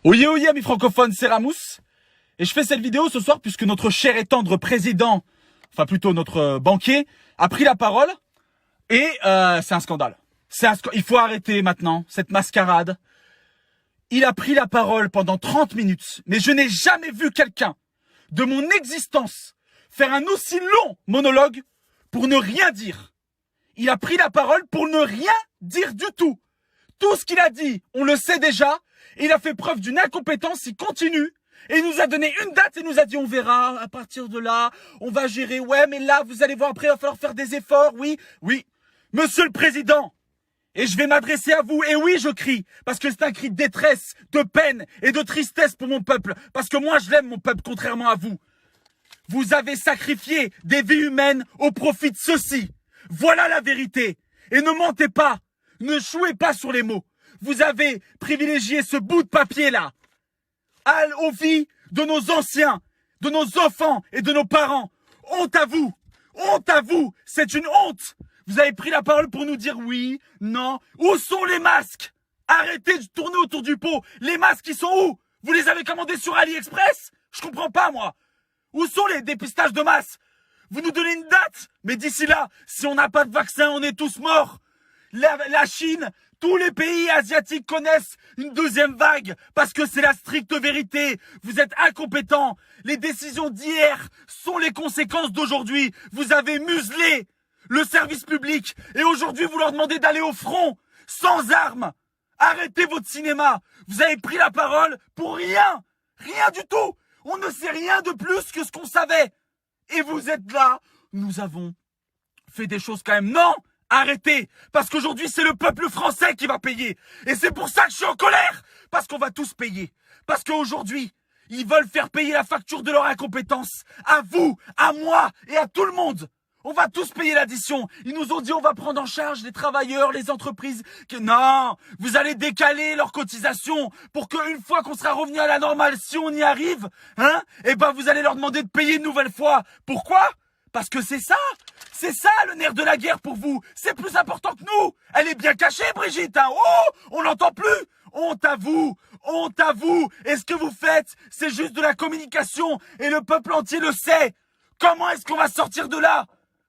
Oyez, oyez, amis francophones, c'est Ramous. Et je fais cette vidéo ce soir puisque notre cher et tendre président, enfin plutôt notre banquier, a pris la parole. Et c'est un scandale. Il faut arrêter maintenant cette mascarade. Il a pris la parole pendant 30 minutes. Mais je n'ai jamais vu quelqu'un de mon existence faire un aussi long monologue pour ne rien dire. Il a pris la parole pour ne rien dire du tout. Tout ce qu'il a dit, on le sait déjà. Il a fait preuve d'une incompétence, il continue. Et il nous a donné une date et nous a dit on verra à partir de là, on va gérer. Ouais, mais là, vous allez voir après, il va falloir faire des efforts. Oui. Monsieur le Président, et je vais m'adresser à vous. Et oui, je crie, parce que c'est un cri de détresse, de peine et de tristesse pour mon peuple. Parce que moi, je l'aime, mon peuple, contrairement à vous. Vous avez sacrifié des vies humaines au profit de ceci. Voilà la vérité. Et ne mentez pas. Ne jouez pas sur les mots. Vous avez privilégié ce bout de papier-là aux vies de nos anciens, de nos enfants et de nos parents. Honte à vous. Honte à vous. C'est une honte. Vous avez pris la parole pour nous dire oui, non. Où sont les masques? Arrêtez de tourner autour du pot. Les masques, ils sont où? Vous les avez commandés sur AliExpress? Je comprends pas, moi. Où sont les dépistages de masse? Vous nous donnez une date? Mais d'ici là, si on n'a pas de vaccin, on est tous morts. La Chine, tous les pays asiatiques connaissent une deuxième vague parce que c'est la stricte vérité. Vous êtes incompétents. Les décisions d'hier sont les conséquences d'aujourd'hui. Vous avez muselé le service public et aujourd'hui vous leur demandez d'aller au front sans armes. Arrêtez votre cinéma. Vous avez pris la parole pour rien. Rien du tout. On ne sait rien de plus que ce qu'on savait. Et vous êtes là. Nous avons fait des choses quand même. Non! Arrêtez, parce qu'aujourd'hui c'est le peuple français qui va payer. Et c'est pour ça que je suis en colère, parce qu'on va tous payer. Parce qu'aujourd'hui, ils veulent faire payer la facture de leur incompétence. À vous, à moi et à tout le monde. On va tous payer l'addition. Ils nous ont dit on va prendre en charge les travailleurs, les entreprises. Non, vous allez décaler leurs cotisations pour qu'une fois qu'on sera revenu à la normale, si on y arrive, vous allez leur demander de payer une nouvelle fois. Pourquoi ? Parce que c'est ça le nerf de la guerre pour vous. C'est plus important que nous. Elle est bien cachée, Brigitte. Oh, on l'entend plus. Honte à vous. Honte à vous. Et ce que vous faites, c'est juste de la communication. Et le peuple entier le sait. Comment est-ce qu'on va sortir de là?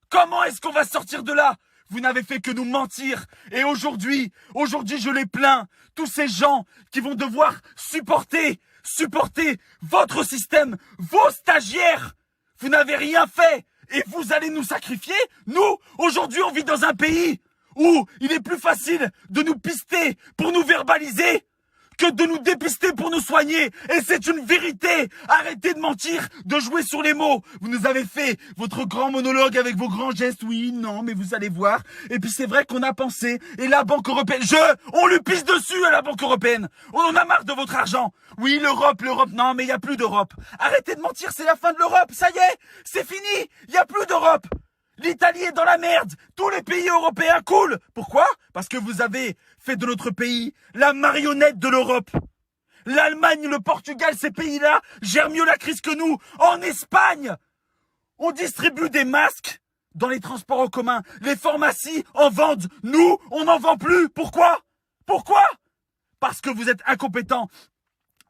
Comment est-ce qu'on va sortir de là? Vous n'avez fait que nous mentir. Et aujourd'hui, je les plains. Tous ces gens qui vont devoir supporter votre système, vos stagiaires. Vous n'avez rien fait. Et vous allez nous sacrifier? Nous, aujourd'hui, on vit dans un pays où il est plus facile de nous pister pour nous verbaliser que de nous dépister pour nous soigner. Et c'est une vérité. Arrêtez de mentir, de jouer sur les mots. Vous nous avez fait votre grand monologue avec vos grands gestes. Oui, non, mais vous allez voir. Et puis c'est vrai qu'on a pensé. Et la Banque Européenne, on lui pisse dessus à la Banque Européenne. On en a marre de votre argent. Oui, l'Europe. Non, mais il n'y a plus d'Europe. Arrêtez de mentir, c'est la fin de l'Europe. Ça y est, c'est fini. Il n'y a plus d'Europe. L'Italie est dans la merde. Tous les pays européens coulent. Pourquoi? Parce que vous avez fait de notre pays la marionnette de l'Europe. L'Allemagne, le Portugal, ces pays-là gèrent mieux la crise que nous. En Espagne, on distribue des masques dans les transports en commun. Les pharmacies en vendent. Nous, on n'en vend plus. Pourquoi? Parce que vous êtes incompétents.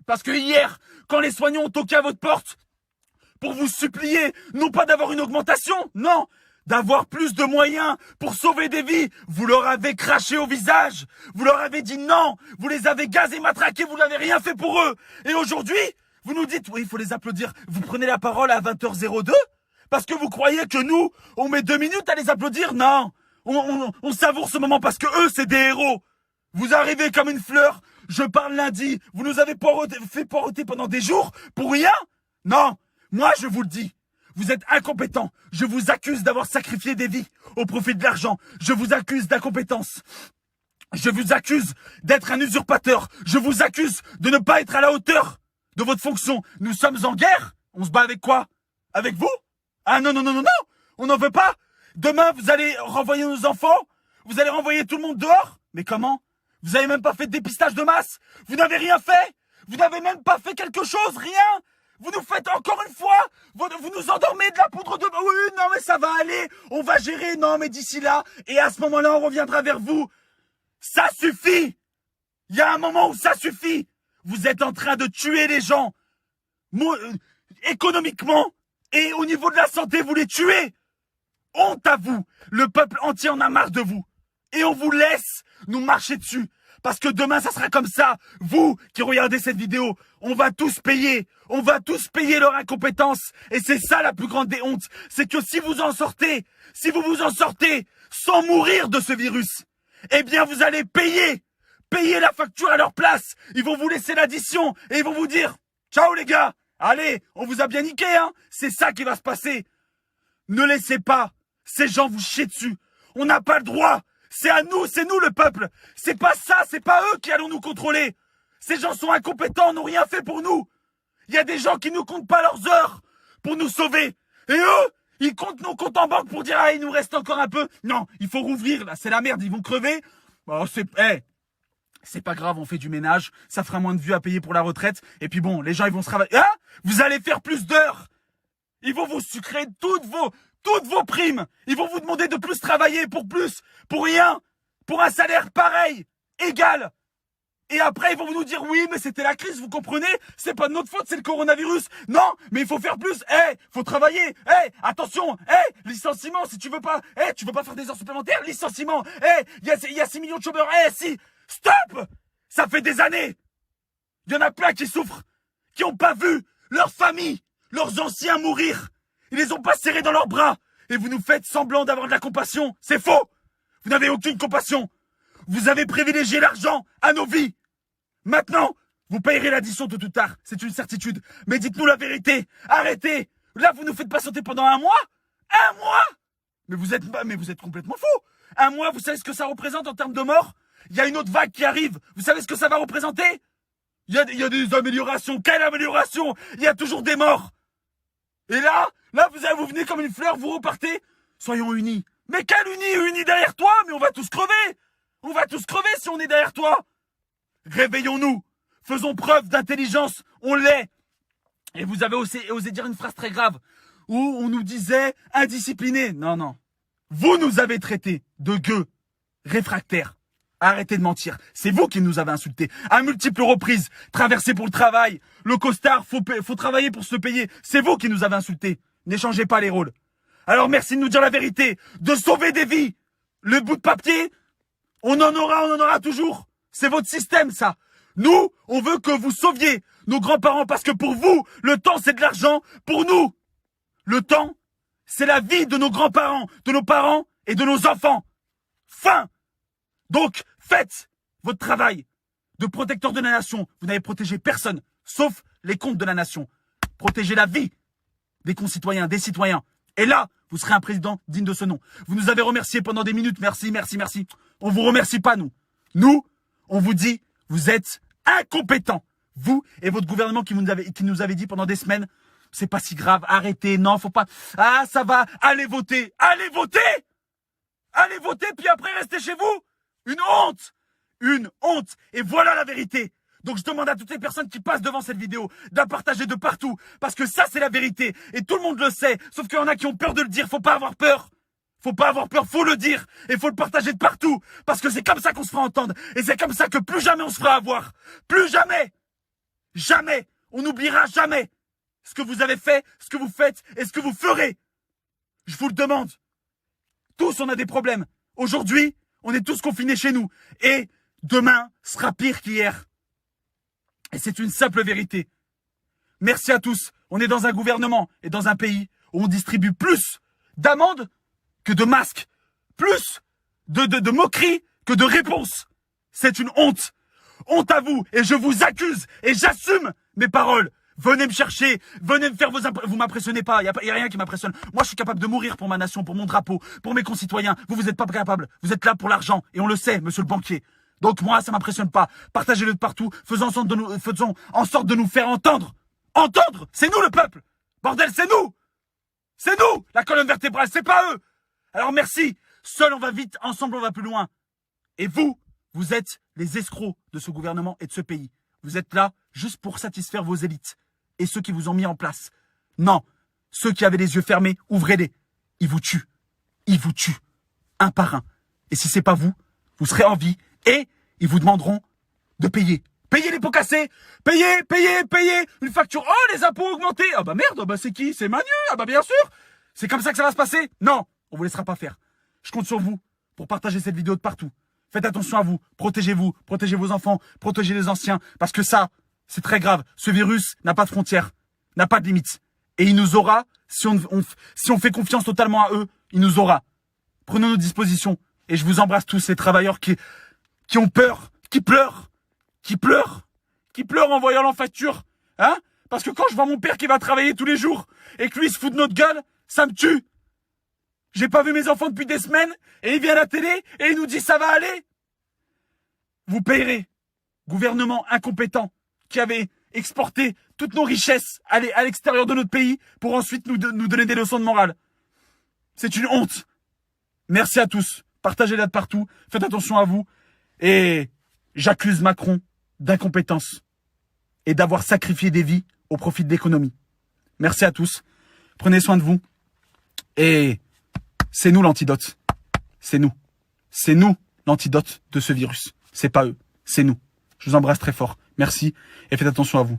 Parce que hier, quand les soignants ont toqué à votre porte pour vous supplier, non pas d'avoir une augmentation, non, d'avoir plus de moyens pour sauver des vies, vous leur avez craché au visage. Vous leur avez dit non. Vous les avez gazés, matraqués. Vous n'avez rien fait pour eux. Et aujourd'hui, vous nous dites, oui, il faut les applaudir. Vous prenez la parole à 20h02 parce que vous croyez que nous, on met 2 minutes à les applaudir? Non. On savoure ce moment parce que eux, c'est des héros. Vous arrivez comme une fleur. Je parle lundi. Vous nous avez fait poireauter pendant des jours pour rien? Non. Moi, je vous le dis. Vous êtes incompétents. Je vous accuse d'avoir sacrifié des vies au profit de l'argent. Je vous accuse d'incompétence. Je vous accuse d'être un usurpateur. Je vous accuse de ne pas être à la hauteur de votre fonction. Nous sommes en guerre. On se bat avec quoi? Avec vous? Ah non. On n'en veut pas. Demain, vous allez renvoyer nos enfants. Vous allez renvoyer tout le monde dehors. Mais comment? Vous n'avez même pas fait de dépistage de masse. Vous n'avez rien fait. Vous n'avez même pas fait quelque chose. Rien. Vous nous faites encore une fois, vous nous endormez de la poudre de... Oui, non mais ça va aller, on va gérer, non mais d'ici là, et à ce moment-là on reviendra vers vous. Ça suffit. Il y a un moment où ça suffit. vous êtes en train de tuer les gens. Économiquement et au niveau de la santé, vous les tuez. Honte à vous. Le peuple entier en a marre de vous. Et on vous laisse nous marcher dessus. Parce que demain, ça sera comme ça. Vous qui regardez cette vidéo, on va tous payer. On va tous payer leur incompétence. Et c'est ça la plus grande des hontes. C'est que si vous vous en sortez sans mourir de ce virus, eh bien vous allez payer la facture à leur place. Ils vont vous laisser l'addition et ils vont vous dire « Ciao les gars, allez, on vous a bien niqué, hein !» C'est ça qui va se passer. Ne laissez pas ces gens vous chier dessus. On n'a pas le droit. C'est à nous, c'est nous le peuple. C'est pas ça, c'est pas eux qui allons nous contrôler. Ces gens sont incompétents, n'ont rien fait pour nous. Il y a des gens qui ne comptent pas leurs heures pour nous sauver. Et eux, ils comptent nos comptes en banque pour dire « Ah, il nous reste encore un peu. » Non, il faut rouvrir, là, c'est la merde, ils vont crever. Bon, c'est pas grave, on fait du ménage, ça fera moins de vues à payer pour la retraite. Et puis bon, les gens, ils vont se travailler. Hein? Vous allez faire plus d'heures. Ils vont vous sucrer toutes vos primes. Ils vont vous demander de plus travailler pour rien, pour un salaire pareil, égal. Et après, ils vont nous dire, oui, mais c'était la crise, vous comprenez? C'est pas de notre faute, c'est le coronavirus. Non, mais il faut faire plus. Faut travailler. Attention. Licenciement, si tu veux pas faire des heures supplémentaires, licenciement. Il y a 6 millions de chômeurs. Si. Stop! Ça fait des années. Il y en a plein qui souffrent, qui ont pas vu leur famille, leurs anciens mourir. Ils les ont pas serrés dans leurs bras. Et vous nous faites semblant d'avoir de la compassion. C'est faux. Vous n'avez aucune compassion. Vous avez privilégié l'argent à nos vies. Maintenant, vous payerez l'addition tôt ou tard. C'est une certitude. Mais dites-nous la vérité. Arrêtez. Là, vous nous faites patienter pendant 1 mois. 1 mois? Mais vous êtes complètement fou. 1 mois, vous savez ce que ça représente en termes de morts? Il y a une autre vague qui arrive. Vous savez ce que ça va représenter? Il y a des améliorations. Quelle amélioration? Il y a toujours des morts. Et là, vous venez comme une fleur, vous repartez. Soyons unis. Mais quel unis? Unis derrière toi? Mais on va tous crever. On va tous crever si on est derrière toi. Réveillons-nous. Faisons preuve d'intelligence. On l'est. Et vous avez osé dire une phrase très grave où on nous disait indisciplinés. Non. Vous nous avez traités de gueux, réfractaires. Arrêtez de mentir. C'est vous qui nous avez insultés. À multiples reprises. Traversé pour le travail. Le costard, faut travailler pour se payer. C'est vous qui nous avez insultés. N'échangez pas les rôles. Alors merci de nous dire la vérité. De sauver des vies. Le bout de papier, on en aura toujours. C'est votre système, ça. Nous, on veut que vous sauviez nos grands-parents parce que pour vous, le temps, c'est de l'argent. Pour nous, le temps, c'est la vie de nos grands-parents, de nos parents et de nos enfants. Fin. Donc, faites votre travail de protecteur de la nation. Vous n'avez protégé personne, sauf les comptes de la nation. Protégez la vie des concitoyens, des citoyens. Et là, vous serez un président digne de ce nom. Vous nous avez remerciés pendant des minutes. Merci. On vous remercie pas, nous. Nous, on vous dit, vous êtes incompétents. Vous et votre gouvernement qui nous avait dit pendant des semaines, c'est pas si grave, arrêtez, non, faut pas. Ah, ça va, allez voter. Allez voter, puis après, restez chez vous. Une honte. Et voilà la vérité. Donc je demande à toutes les personnes qui passent devant cette vidéo de la partager de partout. Parce que ça, c'est la vérité. Et tout le monde le sait. Sauf qu'il y en a qui ont peur de le dire. Faut pas avoir peur. Faut le dire. Et faut le partager de partout. Parce que c'est comme ça qu'on se fera entendre. Et c'est comme ça que plus jamais on se fera avoir. Plus jamais. Jamais. On n'oubliera jamais ce que vous avez fait, ce que vous faites et ce que vous ferez. Je vous le demande. Tous, on a des problèmes. Aujourd'hui, on est tous confinés chez nous. Et demain sera pire qu'hier. Et c'est une simple vérité. Merci à tous. On est dans un gouvernement et dans un pays où on distribue plus d'amendes que de masques. Plus de moqueries que de réponses. C'est une honte. Honte à vous. Et je vous accuse. Et j'assume mes paroles. Venez me chercher, venez me faire vous m'impressionnez pas, y a rien qui m'impressionne. Moi, je suis capable de mourir pour ma nation, pour mon drapeau, pour mes concitoyens. Vous êtes pas capable. Vous êtes là pour l'argent. Et on le sait, monsieur le banquier. Donc moi, ça m'impressionne pas. Partagez-le de partout. Faisons en sorte de nous faire entendre. Entendre! C'est nous le peuple! Bordel, c'est nous! C'est nous! La colonne vertébrale, c'est pas eux! Alors merci. Seul on va vite, ensemble on va plus loin. Et vous êtes les escrocs de ce gouvernement et de ce pays. Vous êtes là juste pour satisfaire vos élites et ceux qui vous ont mis en place. Non, ceux qui avaient les yeux fermés, ouvrez-les. Ils vous tuent. Un par un. Et si c'est pas vous, vous serez en vie et ils vous demanderont de payer. Payez les pots cassés. Payez. Une facture. Oh, les impôts augmentés. Ah bah merde, bah c'est qui? C'est Manu. Ah bah bien sûr. C'est comme ça que ça va se passer. Non, on vous laissera pas faire. Je compte sur vous pour partager cette vidéo de partout. Faites attention à vous. Protégez vos enfants, protégez les anciens. Parce que ça, c'est très grave. Ce virus n'a pas de frontières, n'a pas de limites. Et il nous aura, si on fait confiance totalement à eux, il nous aura. Prenons nos dispositions. Et je vous embrasse tous, ces travailleurs qui ont peur, qui pleurent en voyant la facture. Hein? Parce que quand je vois mon père qui va travailler tous les jours et que lui se fout de notre gueule, ça me tue. J'ai pas vu mes enfants depuis des semaines et il vient à la télé et il nous dit ça va aller. Vous payerez. Gouvernement incompétent qui avait exporté toutes nos richesses à l'extérieur de notre pays pour ensuite nous donner des leçons de morale. C'est une honte. Merci à tous. Partagez-la de partout. Faites attention à vous. Et j'accuse Macron d'incompétence et d'avoir sacrifié des vies au profit de l'économie. Merci à tous. Prenez soin de vous. Et c'est nous l'antidote. C'est nous. C'est nous l'antidote de ce virus. C'est pas eux. C'est nous. Je vous embrasse très fort. Merci et faites attention à vous.